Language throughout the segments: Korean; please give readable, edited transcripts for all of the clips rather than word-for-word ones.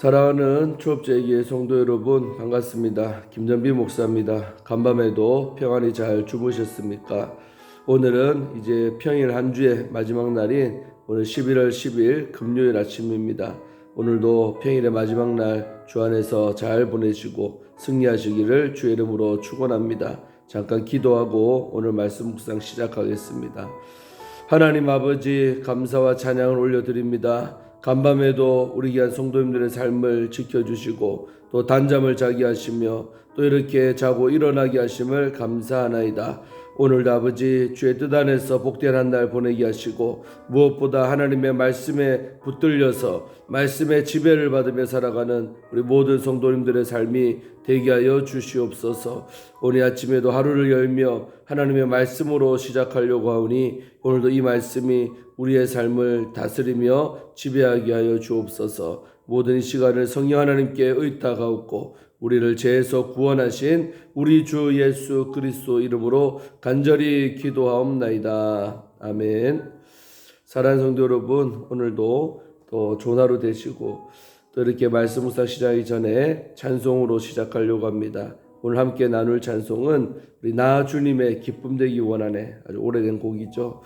사랑하는 초업제기의 성도 여러분, 반갑습니다. 김전비 목사입니다. 간밤에도 평안히 잘 주무셨습니까? 오늘은 이제 평일 한 주의 마지막 날인 오늘 11월 10일 금요일 아침입니다. 오늘도 평일의 마지막 날 주 안에서 잘 보내시고 승리하시기를 주의 이름으로 축원합니다. 잠깐 기도하고 오늘 말씀 묵상 시작하겠습니다. 하나님 아버지, 감사와 찬양을 올려드립니다. 간밤에도 우리 귀한 성도님들의 삶을 지켜주시고 또 단잠을 자게 하시며 또 이렇게 자고 일어나게 하심을 감사하나이다. 오늘도 아버지, 주의 뜻 안에서 복된 한 날 보내게 하시고 무엇보다 하나님의 말씀에 붙들려서 말씀의 지배를 받으며 살아가는 우리 모든 성도님들의 삶이 되게 하여 주시옵소서. 오늘 아침에도 하루를 열며 하나님의 말씀으로 시작하려고 하오니 오늘도 이 말씀이 우리의 삶을 다스리며 지배하게 하여 주옵소서. 모든 이 시간을 성령 하나님께 의탁하옵고 우리를 죄에서 구원하신 우리 주 예수 그리스도 이름으로 간절히 기도하옵나이다. 아멘. 사랑하는 성도 여러분, 오늘도 또 좋은 하루 되시고 또 이렇게 말씀 묵상 시작하기 전에 찬송으로 시작하려고 합니다. 오늘 함께 나눌 찬송은 우리 나 주님의 기쁨 되기 원하네, 아주 오래된 곡이죠.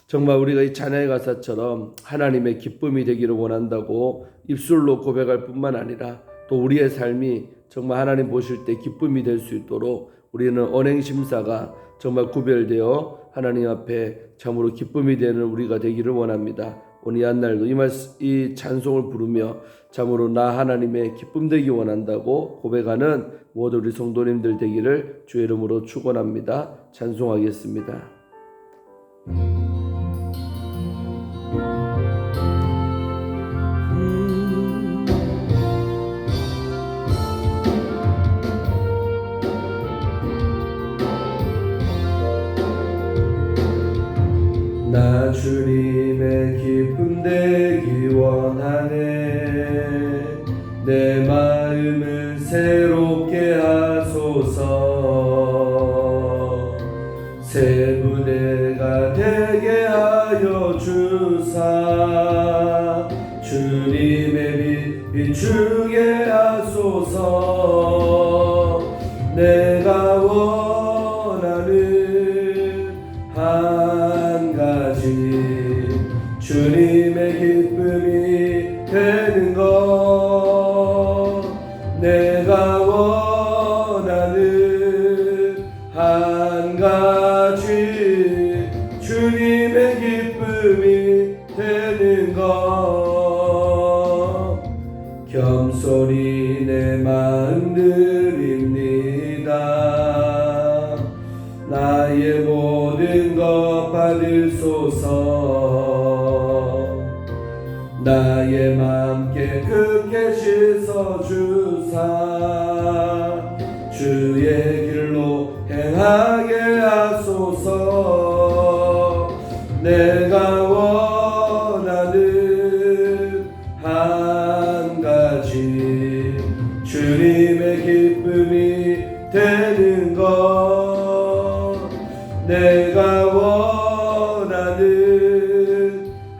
정말 우리가 이 찬양의 가사처럼 하나님의 기쁨이 되기를 원한다고 입술로 고백할 뿐만 아니라 또 우리의 삶이 정말 하나님 보실 때 기쁨이 될 수 있도록 우리는 언행심사가 정말 구별되어 하나님 앞에 참으로 기쁨이 되는 우리가 되기를 원합니다. 오늘 이 한날도 이 찬송을 부르며 참으로 나 하나님의 기쁨 되기 원한다고 고백하는 모든 우리 성도님들 되기를 주의 이름으로 축원합니다. 찬송하겠습니다. 나 주님의 기쁨 되기 원하네. 내 마음을 새롭게 하소서. 새 부대가 되게 하여 주사 주님의 빛 비추게 하소서. 내가 원하는 한 가지 주님의 기쁨이 되는 것. 내가 원하는 한 가지 주님의 기쁨이 되는 것. 겸손히 내 마음 드립니다. 나의 모든 것 받으소서. 나의 맘 깨끗게 씻어주사 주의 길로 행하게 하소서. 내가 원하는 한 가지 주님의 기쁨이 되는 것. 내가 원하는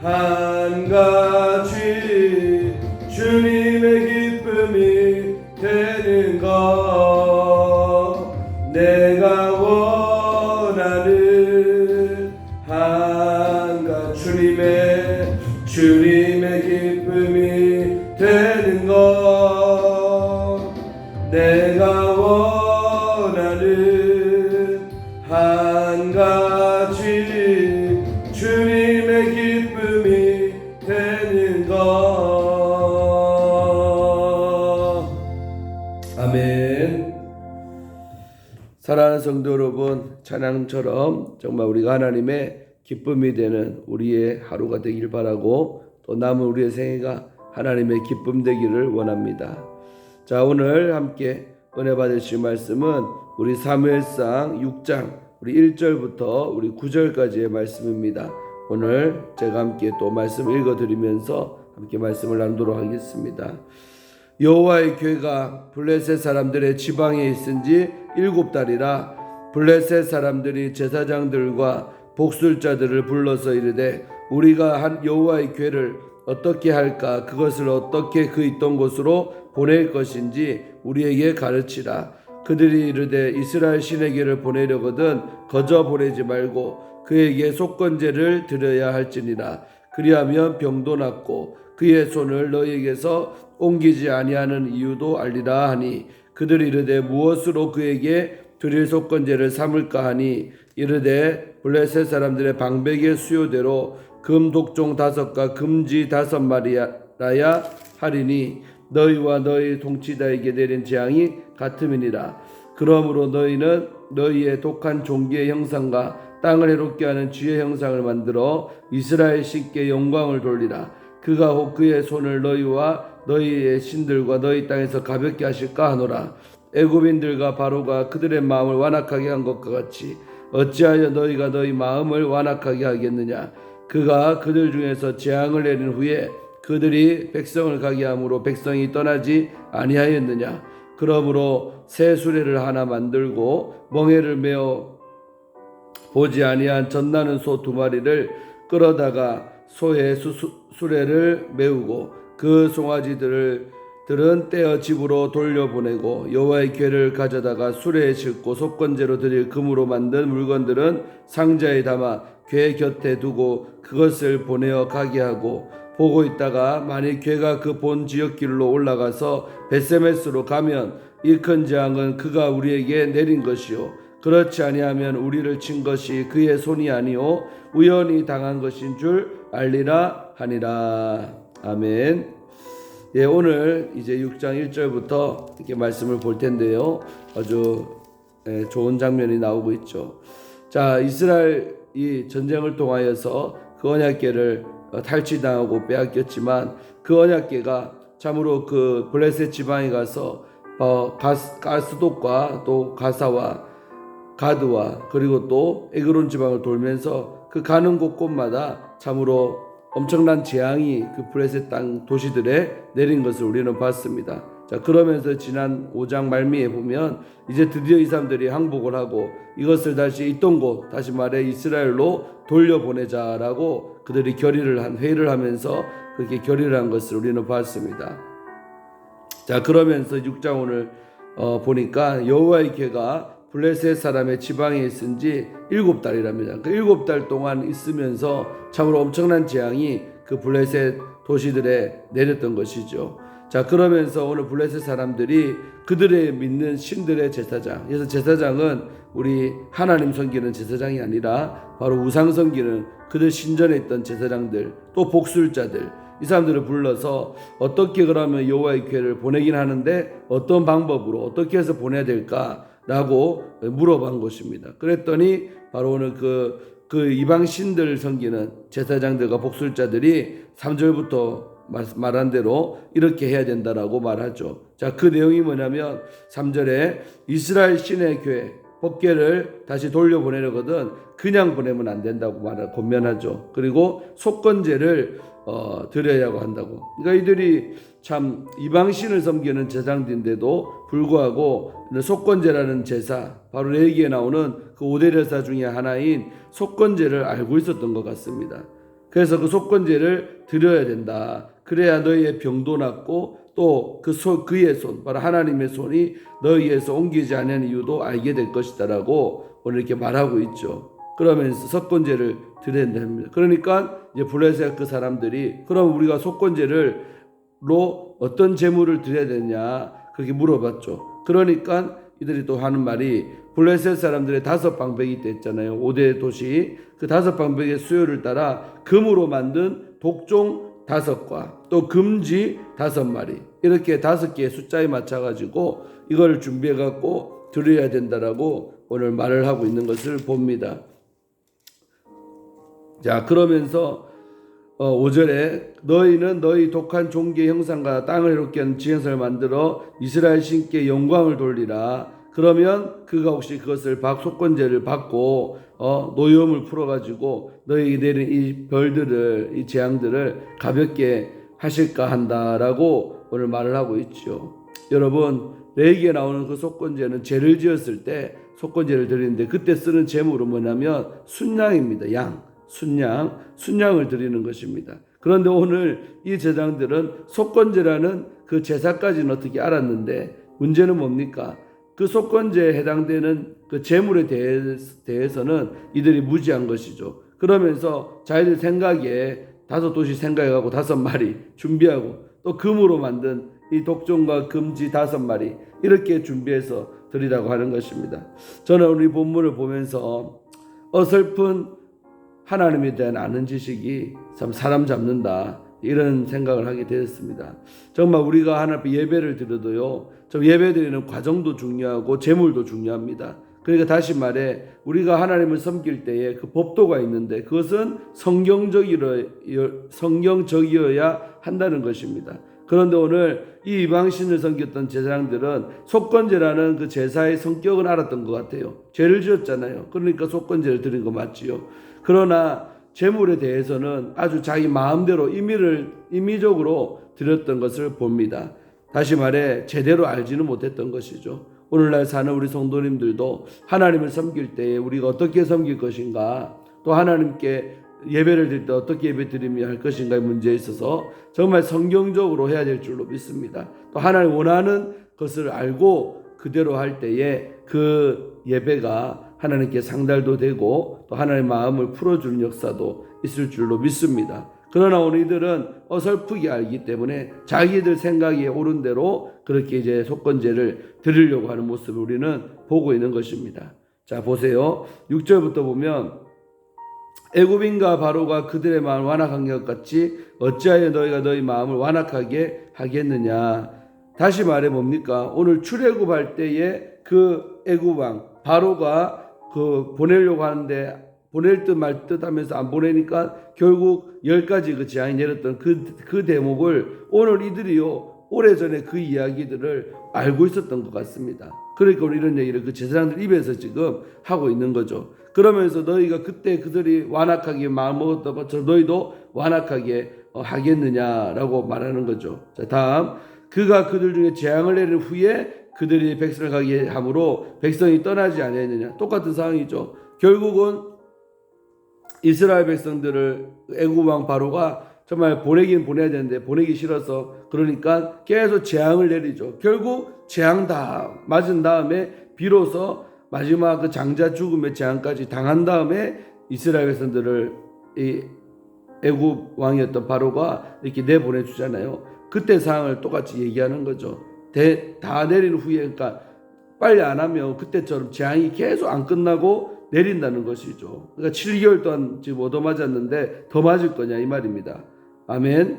한 가지 주님의 기쁨이 되는 것. 내가 원하는 한 가지 주님의 기쁨이 되는 것. 내가 원하는 한 가지 주님의 기쁨이 되는 것. 아멘. 사랑하는 성도 여러분, 찬양처럼 정말 우리가 하나님의 기쁨이 되는 우리의 하루가 되길 바라고 또 남은 우리의 생애가 하나님의 기쁨 되기를 원합니다. 자, 오늘 함께 은혜 받으실 말씀은 우리 사무엘상 6장 우리 1절부터 우리 9절까지의 말씀입니다. 오늘 제가 함께 또 말씀 읽어드리면서 함께 말씀을 나누도록 하겠습니다. 여호와의 궤가 블레셋 사람들의 지방에 있은지 7달이라 블레셋 사람들이 제사장들과 복술자들을 불러서 이르되 우리가 한 여호와의 궤를 어떻게 할까? 그것을 어떻게 그 있던 곳으로 보낼 것인지 우리에게 가르치라. 그들이 이르되 이스라엘 신에게를 보내려거든 거저 보내지 말고 그에게 속건제를 드려야 할지니라. 그리하면 병도 낫고 그의 손을 너희에게서 옮기지 아니하는 이유도 알리라 하니 그들이 이르되 무엇으로 그에게 드릴 속건제를 삼을까 하니 이르되 블레셋 사람들의 방백의 수요대로 금 독종 5과 금지 5마리라야 하리니 너희와 너희 통치자에게 내린 재앙이 같음이니라. 그러므로 너희는 너희의 독한 종기의 형상과 땅을 해롭게 하는 쥐의 형상을 만들어 이스라엘 신께 영광을 돌리라. 그가 혹 그의 손을 너희와 너희의 신들과 너희 땅에서 가볍게 하실까 하노라. 애굽인들과 바로가 그들의 마음을 완악하게 한 것과 같이 어찌하여 너희가 너희 마음을 완악하게 하겠느냐. 그가 그들 중에서 재앙을 내린 후에 그들이 백성을 가게 함으로 백성이 떠나지 아니하였느냐. 그러므로 새 수레를 하나 만들고 멍에를 메어 보지 아니한 젖나는 소 2마리를 끌어다가 소의 수레를 메우고 그 송아지들은 떼어 집으로 돌려보내고 여호와의 궤를 가져다가 수레에 싣고 속건제로 드릴 금으로 만든 물건들은 상자에 담아 궤 곁에 두고 그것을 보내어 가게 하고 보고 있다가 만일 궤가 그 본 지역길로 올라가서 벳세메스로 가면 이 큰 재앙은 그가 우리에게 내린 것이요 그렇지 아니하면 우리를 친 것이 그의 손이 아니요 우연히 당한 것인 줄 알리라 하니라. 아멘. 예, 오늘 이제 6장 1절부터 이렇게 말씀을 볼 텐데요. 아주 좋은 장면이 나오고 있죠. 자, 이스라엘이 전쟁을 통하여서 그 언약궤를 탈취당하고 빼앗겼지만 그 언약궤가 참으로 그 블레셋 지방에 가서 가스독과 또 가사와 가드와 그리고 또 에그론 지방을 돌면서 그 가는 곳곳마다 참으로 엄청난 재앙이 그 블레셋 땅 도시들에 내린 것을 우리는 봤습니다. 자, 그러면서 지난 5장 말미에 보면 이제 드디어 이 사람들이 항복을 하고 이것을 다시 있던 곳, 다시 말해 이스라엘로 돌려보내자라고 그들이 회의를 하면서 그렇게 결의를 한 것을 우리는 봤습니다. 자, 그러면서 6장 오늘 보니까 여호와의 궤가 블레셋 사람의 지방에 있은 지 7달이랍니다. 그 7달 동안 있으면서 참으로 엄청난 재앙이 그 블레셋 도시들에 내렸던 것이죠. 자, 그러면서 오늘 블레셋 사람들이 그들의 믿는 신들의 제사장, 그래서 제사장은 우리 하나님 섬기는 제사장이 아니라 바로 우상 섬기는 그들 신전에 있던 제사장들, 또 복술자들, 이 사람들을 불러서 어떻게 그러면 여호와의 궤를 보내긴 하는데 어떤 방법으로 어떻게 해서 보내야 될까라고 물어본 것입니다. 그랬더니 바로 오늘 그 이방 신들 섬기는 제사장들과 복술자들이 3절부터 말한 대로 이렇게 해야 된다라고 말하죠. 자, 그 내용이 뭐냐면 3절에 이스라엘 신의 궤 법궤를 다시 돌려보내려거든 그냥 보내면 안 된다고 권면하죠. 그리고 속건제를 드려야 한다고. 그러니까 이들이 참 이방신을 섬기는 제사장들인데도 불구하고 속건제라는 제사, 바로 레위기에 나오는 그 5대 제사 중에 하나인 속건제를 알고 있었던 것 같습니다. 그래서 그 속건제를 드려야 된다. 그래야 너희의 병도 낫고 또 그의 손, 바로 하나님의 손이 너희에서 옮기지 않은 이유도 알게 될 것이다라고 오늘 이렇게 말하고 있죠. 그러면서 속건제를 드려야 됩니다. 그러니까 이제 블레셋 그 사람들이 그럼 우리가 속건제로 어떤 제물을 드려야 되냐 그렇게 물어봤죠. 그러니까 이들이 또 하는 말이 블레셋 사람들의 5방백이 있댔잖아요. 5대 도시 그 5방백의 수요를 따라 금으로 만든 독종 5과 또 금지 5마리 이렇게 5개의 숫자에 맞춰가지고 이걸 준비해갖고 드려야 된다라고 오늘 말을 하고 있는 것을 봅니다. 자, 그러면서 5절에 너희는 너희 독한 종기의 형상과 땅을 해롭게 하는 지형상을 만들어 이스라엘 신께 영광을 돌리라. 그러면 그가 혹시 그것을 속건제를 받고 노여움을 풀어가지고 너희에게 내린 이 벌들을 이 재앙들을 가볍게 하실까 한다라고 오늘 말을 하고 있죠. 여러분 레위기에 나오는 그 속건제는 죄를 지었을 때 속건제를 드리는데 그때 쓰는 제물은 뭐냐면 순양입니다. 양, 순양을 드리는 것입니다. 그런데 오늘 이 제사장들은 속건제라는 그 제사까지는 어떻게 알았는데 문제는 뭡니까? 그 속건제에 해당되는 그 제물에 대해서는 이들이 무지한 것이죠. 그러면서 자기들 생각에 5도시 생각해가고 5마리 준비하고 또 금으로 만든 이 독종과 금지 5마리 이렇게 준비해서 드리라고 하는 것입니다. 저는 우리 본문을 보면서 어설픈 하나님에 대한 아는 지식이 참 사람 잡는다 이런 생각을 하게 되었습니다. 정말 우리가 하나님 앞에 예배를 드려도요, 좀 예배 드리는 과정도 중요하고 제물도 중요합니다. 그러니까 다시 말해 우리가 하나님을 섬길 때에 그 법도가 있는데 그것은 성경적이어야 한다는 것입니다. 그런데 오늘 이 이방신을 섬겼던 제사장들은 속건제라는 그 제사의 성격은 알았던 것 같아요. 죄를 지었잖아요. 그러니까 속건제를 드린 거 맞지요. 그러나 제물에 대해서는 아주 자기 마음대로 임의적으로 드렸던 것을 봅니다. 다시 말해 제대로 알지는 못했던 것이죠. 오늘날 사는 우리 성도님들도 하나님을 섬길 때에 우리가 어떻게 섬길 것인가, 또 하나님께 예배를 드릴 때 어떻게 예배 드리며 할 것인가의 문제에 있어서 정말 성경적으로 해야 될 줄로 믿습니다. 또 하나님 원하는 것을 알고 그대로 할 때에 그 예배가 하나님께 상달도 되고 또 하나님의 마음을 풀어주는 역사도 있을 줄로 믿습니다. 그러나 오늘 이들은 어설프게 알기 때문에 자기들 생각에 옳은 대로 그렇게 이제 속건제를 드리려고 하는 모습을 우리는 보고 있는 것입니다. 자, 보세요. 6절부터 보면 애굽인과 바로가 그들의 마음을 완악한 것 같이 어찌하여 너희가 너희 마음을 완악하게 하겠느냐. 다시 말해 뭡니까? 오늘 출애굽할 때에 그 애굽 왕 바로가 그 보내려고 하는데 보낼 듯 말 듯 하면서 안 보내니까 결국 10가지 그 재앙이 내렸던 그 대목을 오늘 이들이요 오래전에 그 이야기들을 알고 있었던 것 같습니다. 그러니까 우리 이런 얘기를 그 제사장들 입에서 지금 하고 있는 거죠. 그러면서 너희가 그때 그들이 완악하게 마음 먹었던 것처럼 너희도 완악하게 하겠느냐라고 말하는 거죠. 자, 다음 그가 그들 중에 재앙을 내린 후에 그들이 백성을 가게 함으로 백성이 떠나지 아니하느냐. 똑같은 상황이죠. 결국은 이스라엘 백성들을 애굽 왕 바로가 정말 보내긴 보내야 되는데 보내기 싫어서 그러니까 계속 재앙을 내리죠. 결국 재앙 다 맞은 다음에 비로소 마지막 그 장자 죽음의 재앙까지 당한 다음에 이스라엘 백성들을 이 애굽 왕이었던 바로가 이렇게 내보내 주잖아요. 그때 상황을 똑같이 얘기하는 거죠. 다 내린 후에 그러니까 빨리 안 하면 그때처럼 재앙이 계속 안 끝나고 내린다는 것이죠. 그러니까 7개월 동안 지금 얻어맞았는데 더 맞을 거냐 이 말입니다. 아멘.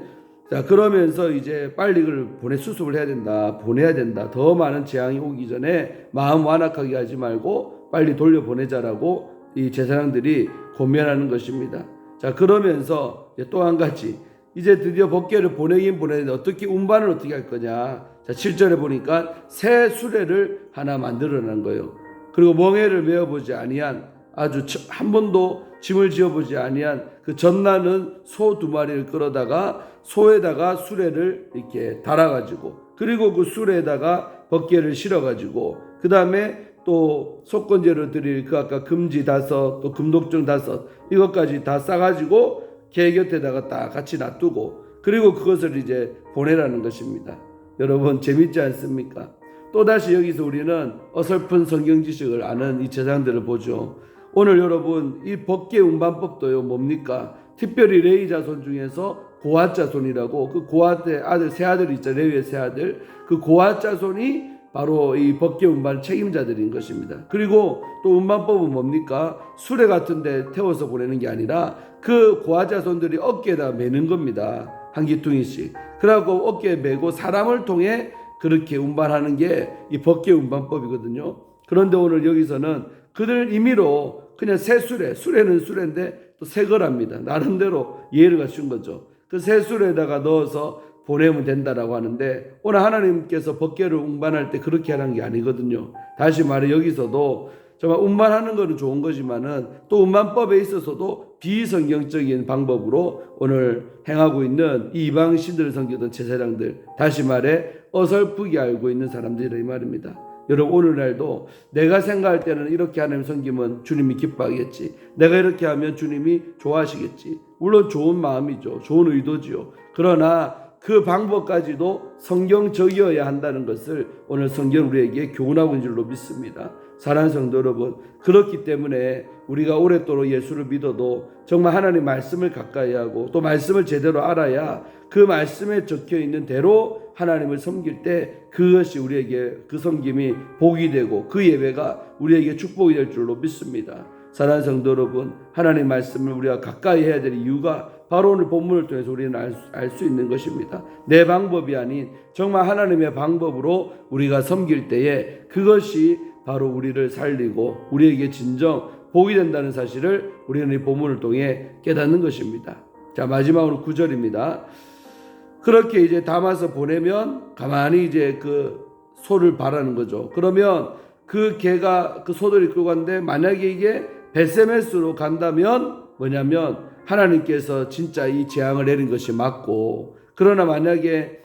자, 그러면서 이제 빨리 그걸 수습을 해야 된다. 보내야 된다. 더 많은 재앙이 오기 전에 마음 완악하게 하지 말고 빨리 돌려보내자라고 이 제사장들이 권면하는 것입니다. 자, 그러면서 또 한 가지 이제 드디어 법궤를 보내긴 보내는데 어떻게 운반을 어떻게 할 거냐. 자, 7절에 보니까 새 수레를 하나 만들어낸 거예요. 그리고 멍에를 메어보지 아니한 아주 한 번도 짐을 지어보지 아니한 그 젖나는 소 2마리를 끌어다가 소에다가 수레를 이렇게 달아가지고 그리고 그 수레에다가 법궤를 실어가지고 그 다음에 또 속건제로 드릴 그 아까 금지 5 또 금독종 5 이것까지 다 싸가지고 개 곁에다가 딱 같이 놔두고 그리고 그것을 이제 보내라는 것입니다. 여러분 재밌지 않습니까? 또다시 여기서 우리는 어설픈 성경 지식을 아는 이 제사장들을 보죠. 오늘 여러분 이 법궤 운반법도요 뭡니까? 특별히 레위 자손 중에서 고핫 자손이라고 그 고핫의 아들 세 아들이 있잖아요. 레위의 세 아들 그 고핫 자손이 바로 이 법궤 운반 책임자들인 것입니다. 그리고 또 운반법은 뭡니까? 수레 같은데 태워서 보내는 게 아니라 그 고핫 자손들이 어깨에다 매는 겁니다. 한 기퉁이씩. 그래갖고 어깨에 매고 사람을 통해 그렇게 운반하는 게 이 법궤 운반법이거든요. 그런데 오늘 여기서는 그들 임의로 그냥 새 수레는 수레인데 또 새 거랍니다. 나름대로 이해를 갖춘 거죠. 그 새 수레에다가 넣어서 보내면 된다라고 하는데 오늘 하나님께서 법궤를 운반할 때 그렇게 하는 게 아니거든요. 다시 말해 여기서도 정말 운반하는 것은 좋은 거지만은 또 운반법에 있어서도 비성경적인 방법으로 오늘 행하고 있는 이 이방 신들을 섬기던 제사장들 다시 말해 어설프게 알고 있는 사람들이라 이 말입니다. 여러분 오늘날도 내가 생각할 때는 이렇게 하나님 섬기면 주님이 기뻐하겠지, 내가 이렇게 하면 주님이 좋아하시겠지. 물론 좋은 마음이죠, 좋은 의도지요. 그러나 그 방법까지도 성경적이어야 한다는 것을 오늘 성경 우리에게 교훈하고 있는 줄로 믿습니다. 사랑하는 성도 여러분, 그렇기 때문에 우리가 오랫도록 예수를 믿어도 정말 하나님 말씀을 가까이 하고 또 말씀을 제대로 알아야 그 말씀에 적혀 있는 대로 하나님을 섬길 때 그것이 우리에게 그 섬김이 복이 되고 그 예배가 우리에게 축복이 될 줄로 믿습니다. 사랑하는 성도 여러분, 하나님 말씀을 우리가 가까이 해야 될 이유가 바로 오늘 본문을 통해서 우리는 알 수 있는 것입니다. 내 방법이 아닌 정말 하나님의 방법으로 우리가 섬길 때에 그것이 바로 우리를 살리고 우리에게 진정 복이 된다는 사실을 우리는 이 본문을 통해 깨닫는 것입니다. 자, 마지막으로 9절입니다. 그렇게 이제 담아서 보내면 가만히 이제 그 소를 바라는 거죠. 그러면 그 개가 그 소들이 끌고 갔는데 만약에 이게 베세메스로 간다면 뭐냐면 하나님께서 진짜 이 재앙을 내린 것이 맞고, 그러나 만약에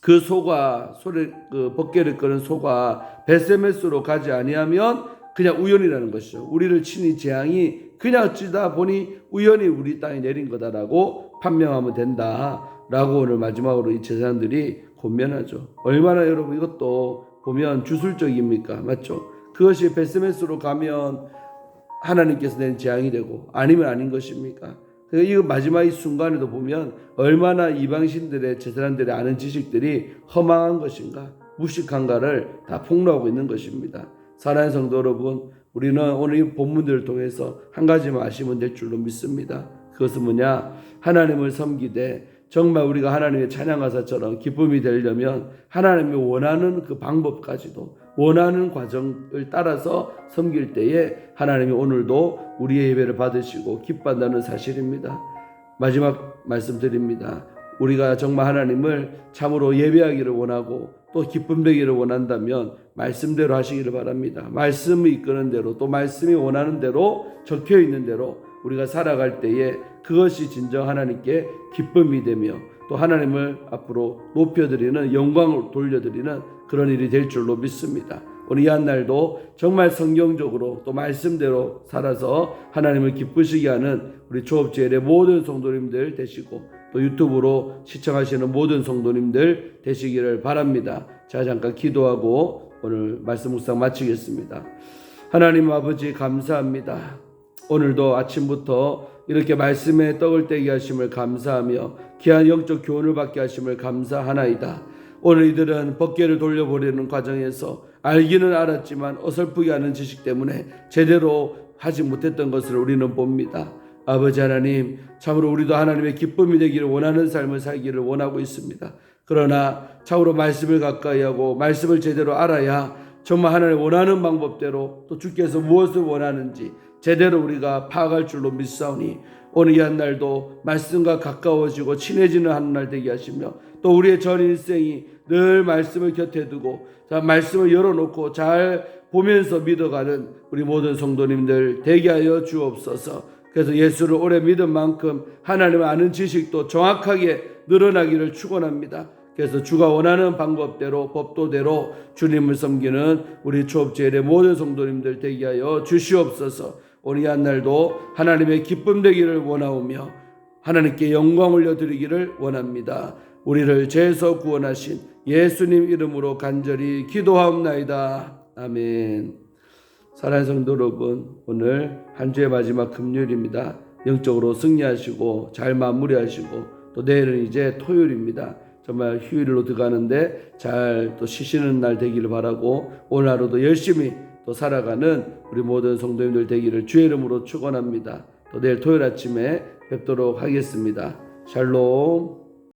그 소가 그 법궤를 끄는 소가 베세메스로 가지 아니하면 그냥 우연이라는 것이죠. 우리를 친히 재앙이 그냥 찌다 보니 우연히 우리 땅에 내린 거다라고 판명하면 된다라고 오늘 마지막으로 이 제사장들이 권면하죠. 얼마나 여러분 이것도 보면 주술적입니까? 맞죠? 그것이 베세메스로 가면 하나님께서 낸 재앙이 되고 아니면 아닌 것입니까? 이 마지막 이 순간에도 보면 얼마나 이방신들의 제사장들의 아는 지식들이 허망한 것인가, 무식한가를 다 폭로하고 있는 것입니다. 사랑하는 성도 여러분, 우리는 오늘 이 본문들을 통해서 한 가지만 아시면 될 줄로 믿습니다. 그것은 뭐냐? 하나님을 섬기되 정말 우리가 하나님의 찬양가사처럼 기쁨이 되려면 하나님이 원하는 그 방법까지도 원하는 과정을 따라서 섬길 때에 하나님이 오늘도 우리의 예배를 받으시고 기뻐한다는 사실입니다. 마지막 말씀드립니다. 우리가 정말 하나님을 참으로 예배하기를 원하고 또 기쁨 되기를 원한다면 말씀대로 하시기를 바랍니다. 말씀이 이끄는 대로 또 말씀이 원하는 대로 적혀 있는 대로 우리가 살아갈 때에 그것이 진정 하나님께 기쁨이 되며 또 하나님을 앞으로 높여드리는, 영광을 돌려드리는 그런 일이 될 줄로 믿습니다. 오늘 이 한 날도 정말 성경적으로 또 말씀대로 살아서 하나님을 기쁘시게 하는 우리 조업제일의 모든 성도님들 되시고 또 유튜브로 시청하시는 모든 성도님들 되시기를 바랍니다. 자, 잠깐 기도하고 오늘 말씀 묵상 마치겠습니다. 하나님 아버지 감사합니다. 오늘도 아침부터 이렇게 말씀에 떡을 떼게 하심을 감사하며 귀한 영적 교훈을 받게 하심을 감사하나이다. 오늘 이들은 법궤를 돌려보려는 과정에서 알기는 알았지만 어설프게 하는 지식 때문에 제대로 하지 못했던 것을 우리는 봅니다. 아버지 하나님, 참으로 우리도 하나님의 기쁨이 되기를 원하는 삶을 살기를 원하고 있습니다. 그러나 참으로 말씀을 가까이 하고 말씀을 제대로 알아야 정말 하나님 원하는 방법대로 또 주께서 무엇을 원하는지 제대로 우리가 파악할 줄로 믿사오니 오늘 이 한 날도 말씀과 가까워지고 친해지는 한 날 되게 하시며 또 우리의 전 일생이 늘 말씀을 곁에 두고 말씀을 열어놓고 잘 보면서 믿어가는 우리 모든 성도님들 되게 하여 주옵소서. 그래서 예수를 오래 믿은 만큼 하나님을 아는 지식도 정확하게 늘어나기를 축원합니다. 그래서 주가 원하는 방법대로 법도대로 주님을 섬기는 우리 초업제일의 모든 성도님들 되게 하여 주시옵소서. 오늘 이 한 날도 하나님의 기쁨 되기를 원하오며 하나님께 영광 올려드리기를 원합니다. 우리를 죄에서 구원하신 예수님 이름으로 간절히 기도하옵나이다. 아멘. 사랑하는 성도 여러분, 오늘 한 주의 마지막 금요일입니다. 영적으로 승리하시고 잘 마무리하시고 또 내일은 이제 토요일입니다. 정말 휴일로 들어가는데 잘 또 쉬시는 날 되기를 바라고 오늘 하루도 열심히 또 살아가는 우리 모든 성도님들 되기를 주의 이름으로 축원합니다. 또 내일 토요일 아침에 뵙도록 하겠습니다. 샬롬.